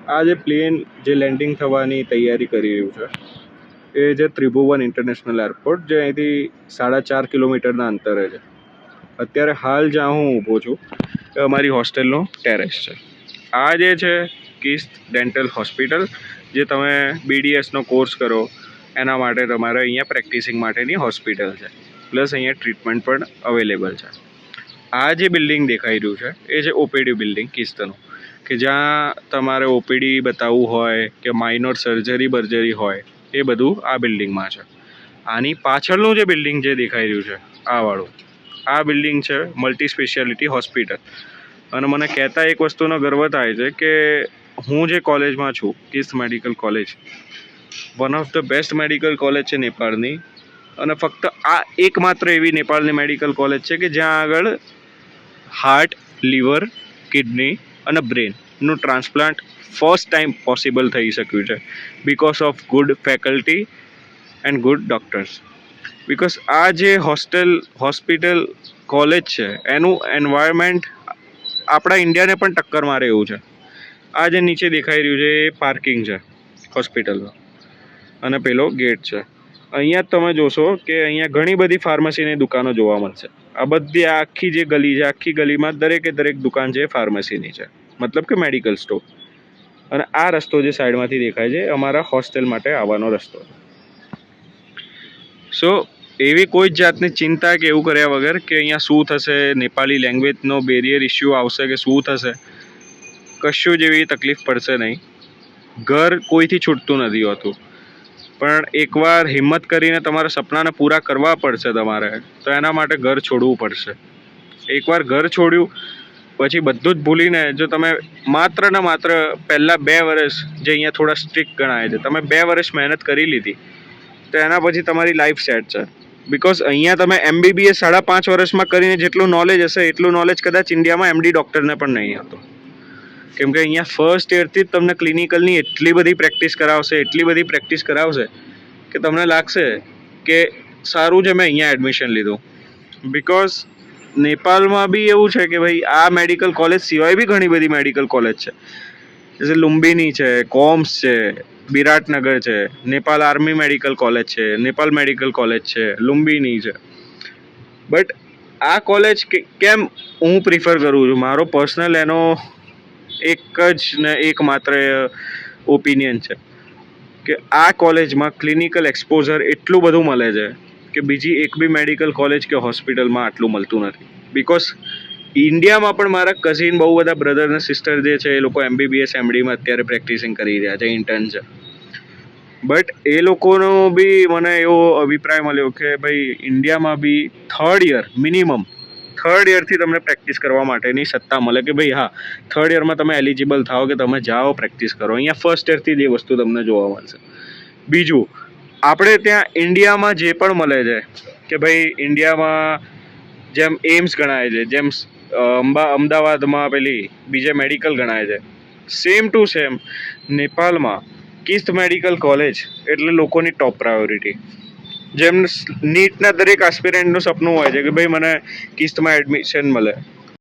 આ જે પ્લેન જે લેન્ડિંગ થવાની તૈયારી કરી રહ્યું છે એ છે ત્રિભુવન ઇન્ટરનેશનલ એરપોર્ટ, જે અહીંથી 4.5 કિલોમીટરના અંતરે છે. અત્યારે હાલ જ્યાં હું ઊભો છું એ અમારી હોસ્ટેલનો ટેરેસ છે. આ જે છે કિસ્ત ડેન્ટલ હોસ્પિટલ, જે તમે BDSનો કોર્સ કરો એના માટે તમારે અહીંયા પ્રેક્ટિસિંગ માટેની હોસ્પિટલ છે. પ્લસ અહીંયા ટ્રીટમેન્ટ પણ અવેલેબલ છે. આ જે બિલ્ડિંગ દેખાઈ રહ્યું છે એ છે OPD બિલ્ડિંગ કિસ્તનું, કે જ્યાં તમારે OPD બતાવવું હોય કે માઇનોર સર્જરી હોય એ બધું આ બિલ્ડિંગમાં છે. આની પાછળનું જે બિલ્ડિંગ જે દેખાઈ રહ્યું છે આ બિલ્ડિંગ છે મલ્ટી સ્પેશિયાલિટી હોસ્પિટલ. અને મને કહેતા એક વસ્તુનો ગર્વ થાય છે કે હું જે કોલેજમાં છું, KIST medical college, one of the best medical college છે નેપાળની. અને ફક્ત આ એકમાત્ર એવી નેપાળની મેડિકલ કોલેજ છે કે જ્યાં આગળ હાર્ટ, લીવર, કિડની અને બ્રેનનું ટ્રાન્સપ્લાન્ટ ફર્સ્ટ ટાઈમ પોસિબલ થઈ શક્યું છે because of good faculty and good doctors. Because આ જે હોસ્પિટલ કોલેજ છે એનું એન્વાયરમેન્ટ આપણા ઇન્ડિયાને પણ ટક્કર મારે એવું છે. આ જે નીચે દેખાઈ રહ્યું છે એ પાર્કિંગ છે હોસ્પિટલમાં, અને પેલો ગેટ છે. અહીંયા તમે જોશો કે અહીંયા ઘણી બધી ફાર્મસીની દુકાનો જોવા મળશે. આ બધી આખી જે ગલી છે, આખી ગલીમાં દરેક દુકાન છે ફાર્મસીની છે, મતલબ કે મેડિકલ સ્ટોર. અને આ રસ્તો જે સાઈડમાંથી દેખાય છે અમારા હોસ્ટેલ માટે આવવાનો રસ્તો છે. સો એવી કોઈ જ જાતની ચિંતા કે એવું કર્યા વગર કે અહીંયા શું થશે, નેપાળી લેંગ્વેજનો બેરિયર ઇસ્યુ આવશે કે શું થશે, કશું જ એવી તકલીફ પડશે નહીં. ઘર કોઈથી છૂટતું નથી હોતું, પણ એકવાર હિંમત કરીને તમારા સપનાને પૂરા કરવા પડશે તમારે, તો એના માટે ઘર છોડવું પડશે. એકવાર ઘર છોડ્યું પછી બધું જ ભૂલીને જો તમે માત્ર ને માત્ર પહેલાં 2 વર્ષ જે અહીંયા થોડા સ્ટ્રિક્ટ ગણાય છે, તમે 2 વર્ષ મહેનત કરી લીધી તો એના પછી તમારી લાઈફ સેટ છે. બિકોઝ અહીંયા તમે MBBS 5.5 વર્ષમાં કરીને જેટલું નોલેજ હશે એટલું નોલેજ કદાચ ઇન્ડિયામાં MD ડૉક્ટરને પણ નહીં હતું. કેમ કે અહીંયા ફર્સ્ટ યરથી જ તમને ક્લિનિકલની એટલી બધી પ્રેક્ટિસ કરાવશે કે તમને લાગશે કે સારું છે મેં અહીંયા એડમિશન લીધું. બિકોઝ નેપાળમાં બી એવું છે કે ભાઈ આ મેડિકલ કોલેજ સિવાય બી ઘણી બધી મેડિકલ કોલેજ છે, જૈસે લુમ્બિની છે, કોમ્સ છે, બિરાટનગર છે, નેપાળ આર્મી મેડિકલ કોલેજ છે, નેપાળ મેડિકલ કોલેજ છે, લુમ્બિની છે. બટ આ કોલેજ કેમ હું પ્રિફર કરું છું, મારો પર્સનલ એનો એક જ ને એકમાત્ર ઓપિનિયન છે કે આ કોલેજમાં ક્લિનિકલ એક્સપોઝર એટલું બધું મળે છે કે બીજી એક બી મેડિકલ કોલેજ કે હોસ્પિટલમાં આટલું મળતું નથી. બિકોઝ ઇન્ડિયામાં પણ મારા કઝિન બહુ બધા બ્રધર અને સિસ્ટર જે છે એ લોકો MBBS MDમાં અત્યારે પ્રેક્ટિસિંગ કરી રહ્યા છે, ઇન્ટર્ન છે. બટ એ લોકોનો બી મને એવો અભિપ્રાય મળ્યો કે ભાઈ ઇન્ડિયામાં બી થર્ડ યરથી તમને પ્રેક્ટિસ કરવા માટેની સત્તા મળે કે ભાઈ હા, થર્ડ યરમાં તમે એલિજિબલ થાઓ કે તમે જાઓ પ્રેક્ટિસ કરો. અહીંયા ફર્સ્ટ યરથી જ એ વસ્તુ તમને જોવા મળશે. બીજું, આપણે ત્યાં ઇન્ડિયામાં જે પણ મળે છે કે ભાઈ ઇન્ડિયામાં જેમ એમ્સ ગણાય છે, જેમ અમદાવાદમાં પેલી બીજે મેડિકલ ગણાય છે, સેમ ટુ સેમ નેપાળમાં કિસ્ત મેડિકલ કોલેજ એટલે લોકોની ટોપ પ્રાયોરિટી. જેમ નીટના દરેક આસ્પિરન્ટનું સપનું હોય છે કે ભાઈ મને કિસ્તમાં એડમિશન મળે,